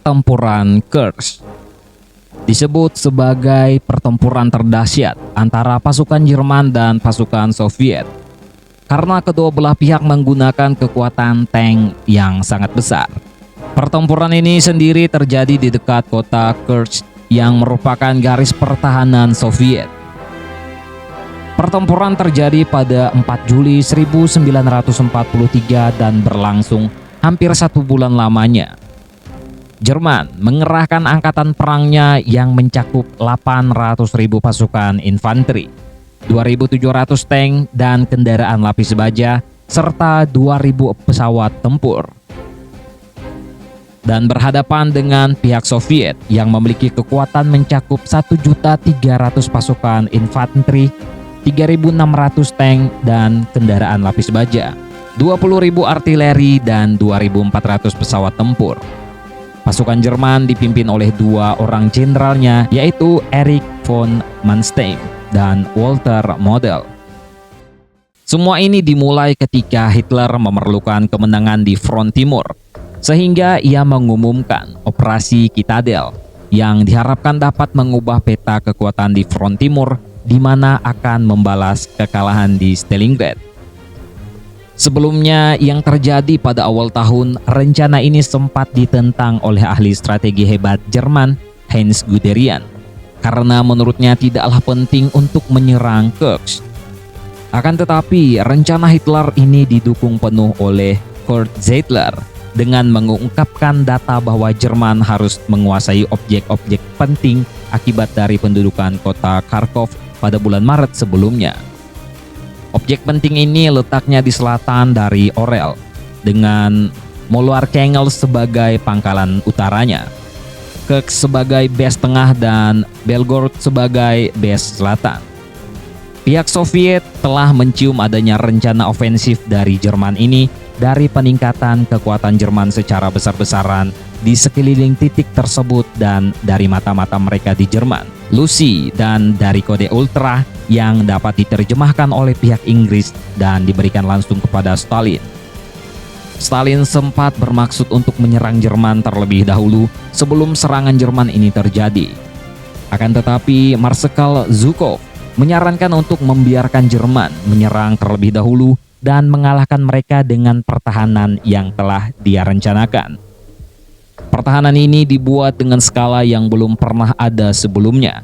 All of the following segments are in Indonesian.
Pertempuran Kursk disebut sebagai pertempuran terdahsyat antara pasukan Jerman dan pasukan Soviet karena kedua belah pihak menggunakan kekuatan tank yang sangat besar. Pertempuran ini sendiri terjadi di dekat kota Kursk yang merupakan garis pertahanan Soviet. Pertempuran terjadi pada 4 Juli 1943 dan berlangsung hampir 1 bulan lamanya. Jerman mengerahkan angkatan perangnya yang mencakup 800.000 pasukan infanteri, 2.700 tank dan kendaraan lapis baja, serta 2.000 pesawat tempur. Dan berhadapan dengan pihak Soviet yang memiliki kekuatan mencakup 1.300.000 pasukan infanteri, 3.600 tank dan kendaraan lapis baja, 20.000 artileri dan 2.400 pesawat tempur. Pasukan Jerman dipimpin oleh dua orang jenderalnya, yaitu Erich von Manstein dan Walter Model. Semua ini dimulai ketika Hitler memerlukan kemenangan di front timur, sehingga ia mengumumkan Operasi Citadel yang diharapkan dapat mengubah peta kekuatan di front timur, di mana akan membalas kekalahan di Stalingrad. Sebelumnya yang terjadi pada awal tahun, rencana ini sempat ditentang oleh ahli strategi hebat Jerman Heinz Guderian karena menurutnya tidaklah penting untuk menyerang Kursk. Akan tetapi rencana Hitler ini didukung penuh oleh Kurt Zeidler dengan mengungkapkan data bahwa Jerman harus menguasai objek-objek penting akibat dari pendudukan kota Kharkov pada bulan Maret sebelumnya. Objek penting ini letaknya di selatan dari Orel, dengan Moloarkhangelsk sebagai pangkalan utaranya, Kursk sebagai base tengah dan Belgorod sebagai base selatan. Pihak Soviet telah mencium adanya rencana ofensif dari Jerman ini dari peningkatan kekuatan Jerman secara besar-besaran di sekeliling titik tersebut dan dari mata-mata mereka di Jerman, Lucy, dan dari kode ultra yang dapat diterjemahkan oleh pihak Inggris dan diberikan langsung kepada Stalin. Stalin sempat bermaksud untuk menyerang Jerman terlebih dahulu sebelum serangan Jerman ini terjadi. Akan tetapi Marsekal Zhukov menyarankan untuk membiarkan Jerman menyerang terlebih dahulu dan mengalahkan mereka dengan pertahanan yang telah dia rencanakan. Pertahanan ini dibuat dengan skala yang belum pernah ada sebelumnya,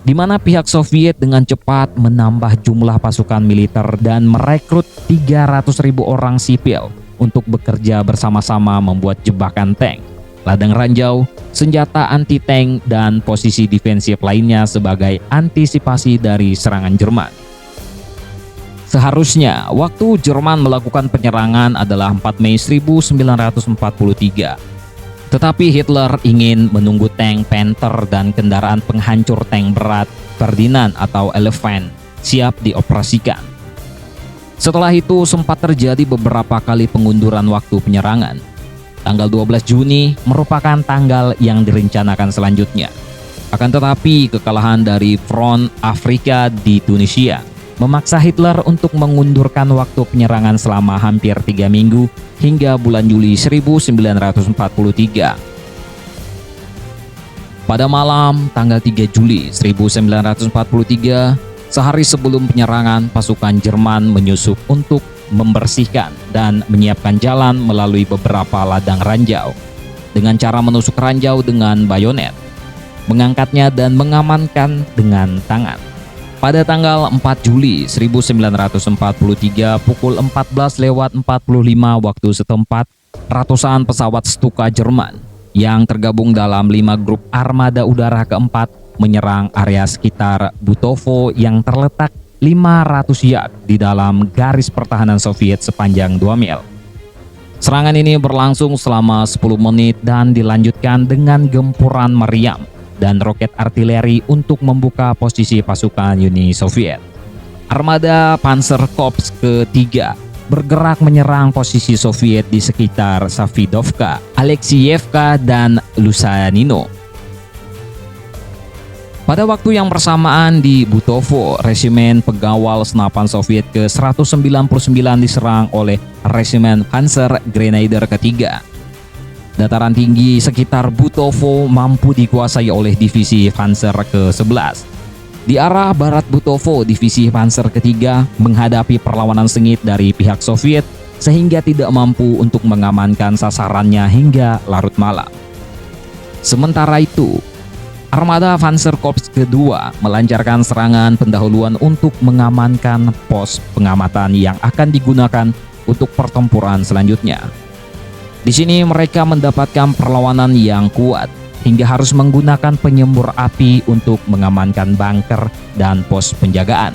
di mana pihak Soviet dengan cepat menambah jumlah pasukan militer dan merekrut 300.000 orang sipil untuk bekerja bersama-sama membuat jebakan tank, ladang ranjau, senjata anti-tank, dan posisi defensif lainnya sebagai antisipasi dari serangan Jerman. Seharusnya waktu Jerman melakukan penyerangan adalah 4 Mei 1943. Tetapi Hitler ingin menunggu tank Panther dan kendaraan penghancur tank berat Ferdinand atau Elephant siap dioperasikan. Setelah itu sempat terjadi beberapa kali pengunduran waktu penyerangan. Tanggal 12 Juni merupakan tanggal yang direncanakan selanjutnya. Akan tetapi kekalahan dari Front Afrika di Tunisia memaksa Hitler untuk mengundurkan waktu penyerangan selama hampir 3 minggu hingga bulan Juli 1943. Pada malam tanggal 3 Juli 1943, sehari sebelum penyerangan, pasukan Jerman menyusup untuk membersihkan dan menyiapkan jalan melalui beberapa ladang ranjau dengan cara menusuk ranjau dengan bayonet, mengangkatnya dan mengamankan dengan tangan. Pada tanggal 4 Juli 1943 pukul 14.45 waktu setempat, ratusan pesawat Stuka Jerman yang tergabung dalam 5 grup armada udara keempat menyerang area sekitar Butovo yang terletak 500 yard di dalam garis pertahanan Soviet sepanjang 2 mil. Serangan ini berlangsung selama 10 menit dan dilanjutkan dengan gempuran meriam dan roket artileri untuk membuka posisi pasukan Uni Soviet. Armada Panzerkorps ketiga bergerak menyerang posisi Soviet di sekitar Safidovka, Alekseyevka, dan Lusanino. Pada waktu yang bersamaan di Butovo, resimen pegawal senapan Soviet ke-199 diserang oleh resimen Panzer Grenadier ketiga. Dataran tinggi sekitar Butovo mampu dikuasai oleh divisi Panzer ke-11. Di arah barat Butovo, divisi Panzer ketiga menghadapi perlawanan sengit dari pihak Soviet sehingga tidak mampu untuk mengamankan sasarannya hingga larut malam. Sementara itu, armada Panzer Korps kedua melancarkan serangan pendahuluan untuk mengamankan pos pengamatan yang akan digunakan untuk pertempuran selanjutnya. Di sini mereka mendapatkan perlawanan yang kuat hingga harus menggunakan penyembur api untuk mengamankan bunker dan pos penjagaan.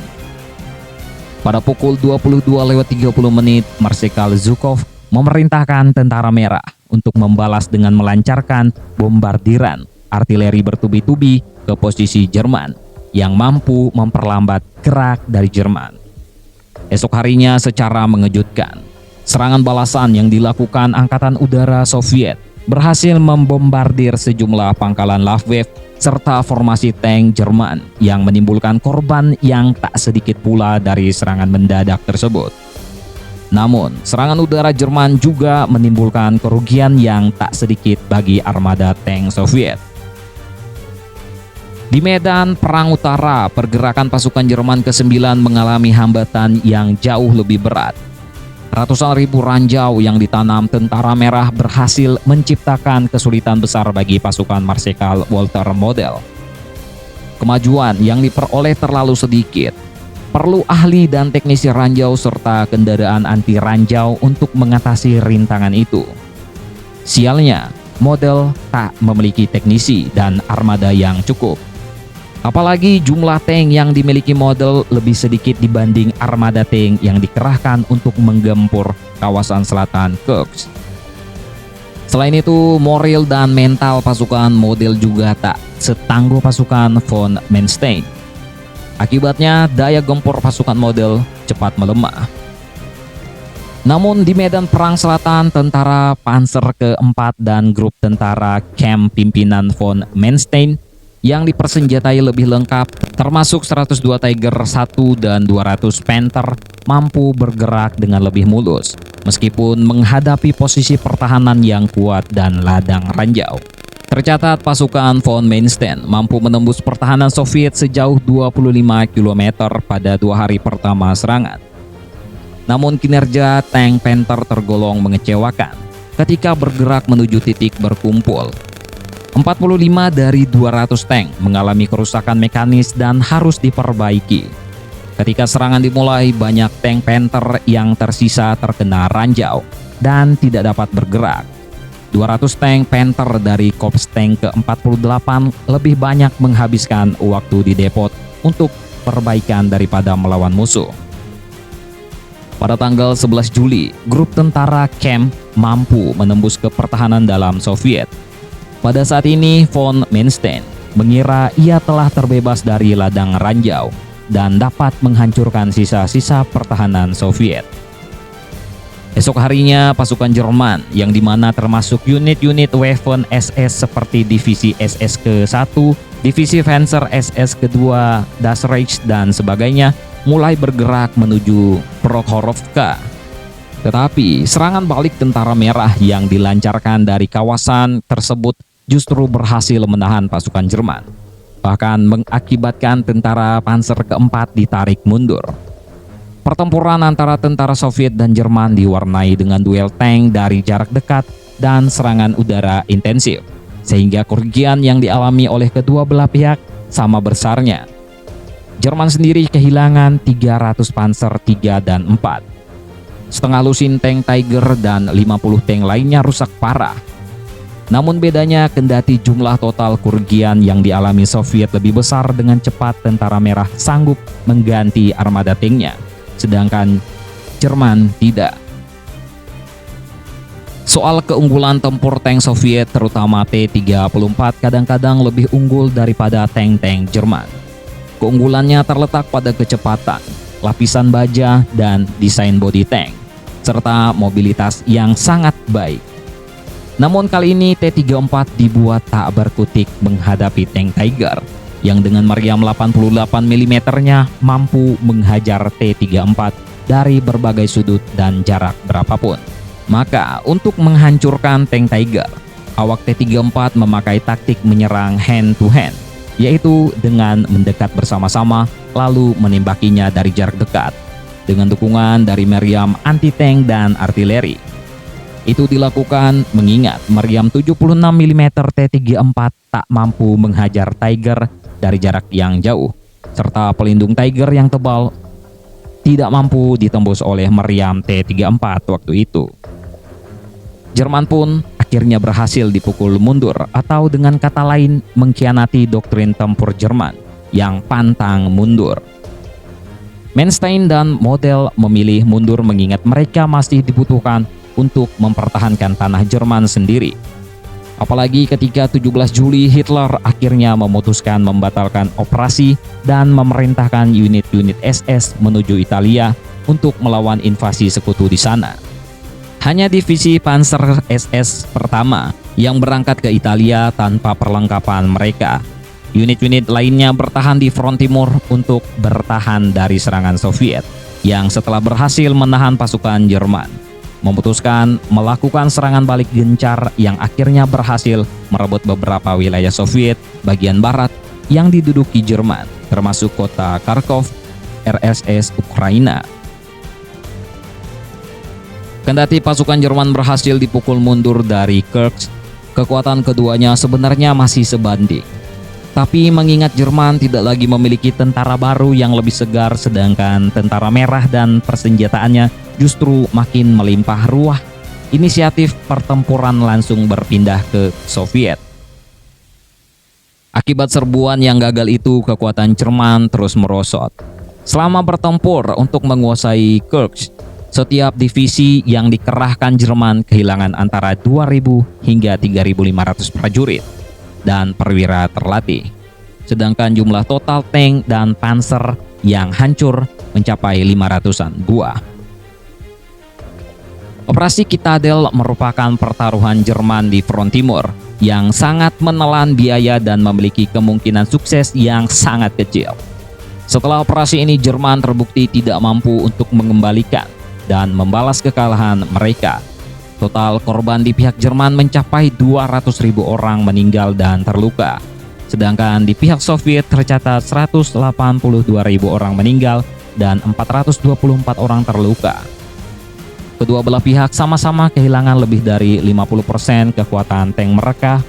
Pada pukul 22:30 Marsikal Zhukov memerintahkan tentara merah untuk membalas dengan melancarkan bombardiran artileri bertubi-tubi ke posisi Jerman yang mampu memperlambat gerak dari Jerman. Esok harinya secara mengejutkan, serangan balasan yang dilakukan Angkatan Udara Soviet berhasil membombardir sejumlah pangkalan Luftwaffe serta formasi tank Jerman yang menimbulkan korban yang tak sedikit pula dari serangan mendadak tersebut. Namun, serangan udara Jerman juga menimbulkan kerugian yang tak sedikit bagi armada tank Soviet. Di medan Perang Utara, pergerakan pasukan Jerman ke-9 mengalami hambatan yang jauh lebih berat. Ratusan ribu ranjau yang ditanam tentara merah berhasil menciptakan kesulitan besar bagi pasukan Marsikal Walter Model. Kemajuan yang diperoleh terlalu sedikit. Perlu ahli dan teknisi ranjau serta kendaraan anti ranjau untuk mengatasi rintangan itu. Sialnya, Model tak memiliki teknisi dan armada yang cukup. Apalagi jumlah tank yang dimiliki Model lebih sedikit dibanding armada tank yang dikerahkan untuk menggempur kawasan selatan Kursk. Selain itu, moral dan mental pasukan Model juga tak setangguh pasukan von Manstein. Akibatnya, daya gempur pasukan Model cepat melemah. Namun di medan perang selatan, tentara Panzer ke-4 dan grup tentara camp pimpinan von Manstein yang dipersenjatai lebih lengkap, termasuk 102 Tiger 1 dan 200 Panther, mampu bergerak dengan lebih mulus, meskipun menghadapi posisi pertahanan yang kuat dan ladang ranjau. Tercatat pasukan von Manstein mampu menembus pertahanan Soviet sejauh 25 km pada 2 hari pertama serangan. Namun kinerja tank Panther tergolong mengecewakan ketika bergerak menuju titik berkumpul. 45 dari 200 tank mengalami kerusakan mekanis dan harus diperbaiki. Ketika serangan dimulai, banyak tank Panther yang tersisa terkena ranjau dan tidak dapat bergerak. 200 tank Panther dari Korps Tank ke-48 lebih banyak menghabiskan waktu di depot untuk perbaikan daripada melawan musuh. Pada tanggal 11 Juli, grup tentara camp mampu menembus ke pertahanan dalam Soviet. Pada saat ini, von Manstein mengira ia telah terbebas dari ladang ranjau dan dapat menghancurkan sisa-sisa pertahanan Soviet. Esok harinya, pasukan Jerman yang dimana termasuk unit-unit Waffen SS seperti divisi SS ke-1, divisi Panzer SS ke-2, Das Reich dan sebagainya mulai bergerak menuju Prokhorovka. Tetapi serangan balik tentara merah yang dilancarkan dari kawasan tersebut justru berhasil menahan pasukan Jerman, bahkan mengakibatkan tentara Panzer ke-4 ditarik mundur. Pertempuran antara tentara Soviet dan Jerman diwarnai dengan duel tank dari jarak dekat dan serangan udara intensif, sehingga kerugian yang dialami oleh kedua belah pihak sama besarnya. Jerman sendiri kehilangan 300 Panzer 3 dan 4. Setengah lusin tank Tiger dan 50 tank lainnya rusak parah. Namun bedanya, kendati jumlah total kerugian yang dialami Soviet lebih besar, dengan cepat tentara merah sanggup mengganti armada tanknya, sedangkan Jerman tidak. Soal keunggulan tempur tank Soviet, terutama T-34, kadang-kadang lebih unggul daripada tank-tank Jerman. Keunggulannya terletak pada kecepatan, lapisan baja, dan desain bodi tank, serta mobilitas yang sangat baik. Namun kali ini T-34 dibuat tak berkutik menghadapi tank Tiger yang dengan meriam 88 mm-nya mampu menghajar T-34 dari berbagai sudut dan jarak berapapun. Maka untuk menghancurkan tank Tiger, awak T-34 memakai taktik menyerang hand to hand, yaitu dengan mendekat bersama-sama lalu menembakinya dari jarak dekat dengan dukungan dari meriam anti-tank dan artileri. Itu dilakukan mengingat meriam 76 mm T-34 tak mampu menghajar Tiger dari jarak yang jauh, serta pelindung Tiger yang tebal tidak mampu ditembus oleh meriam T-34 waktu itu. Jerman pun akhirnya berhasil dipukul mundur, atau dengan kata lain mengkhianati doktrin tempur Jerman yang pantang mundur. Manstein dan Model memilih mundur mengingat mereka masih dibutuhkan untuk mempertahankan tanah Jerman sendiri. Apalagi ketika 17 Juli Hitler akhirnya memutuskan membatalkan operasi dan memerintahkan unit-unit SS menuju Italia untuk melawan invasi sekutu di sana. Hanya divisi Panzer SS pertama yang berangkat ke Italia tanpa perlengkapan mereka. Unit-unit lainnya bertahan di front timur untuk bertahan dari serangan Soviet yang setelah berhasil menahan pasukan Jerman, memutuskan melakukan serangan balik gencar yang akhirnya berhasil merebut beberapa wilayah Soviet bagian barat yang diduduki Jerman, termasuk kota Kharkov, RSS Ukraina. Kendati pasukan Jerman berhasil dipukul mundur dari Kursk, kekuatan keduanya sebenarnya masih sebanding. Tapi mengingat Jerman tidak lagi memiliki tentara baru yang lebih segar, sedangkan tentara merah dan persenjataannya justru makin melimpah ruah, inisiatif pertempuran langsung berpindah ke Soviet. Akibat serbuan yang gagal itu, kekuatan Jerman terus merosot. Selama bertempur untuk menguasai Kursk, setiap divisi yang dikerahkan Jerman kehilangan antara 2.000 hingga 3.500 prajurit dan perwira terlatih. Sedangkan jumlah total tank dan panser yang hancur mencapai 500-an buah. Operasi Citadel merupakan pertaruhan Jerman di front timur yang sangat menelan biaya dan memiliki kemungkinan sukses yang sangat kecil. Setelah operasi ini, Jerman terbukti tidak mampu untuk mengembalikan dan membalas kekalahan mereka. Total korban di pihak Jerman mencapai 200.000 orang meninggal dan terluka. Sedangkan di pihak Soviet tercatat 182.000 orang meninggal dan 424 orang terluka. Kedua belah pihak sama-sama kehilangan lebih dari 50% kekuatan tank mereka,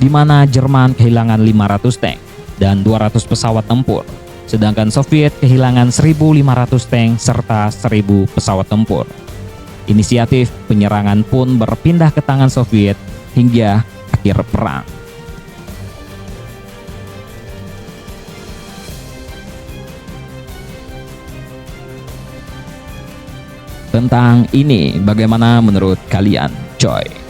di mana Jerman kehilangan 500 tank dan 200 pesawat tempur. Sedangkan Soviet kehilangan 1.500 tank serta 1.000 pesawat tempur. Inisiatif penyerangan pun berpindah ke tangan Soviet hingga akhir perang. Tentang ini, bagaimana menurut kalian, coy?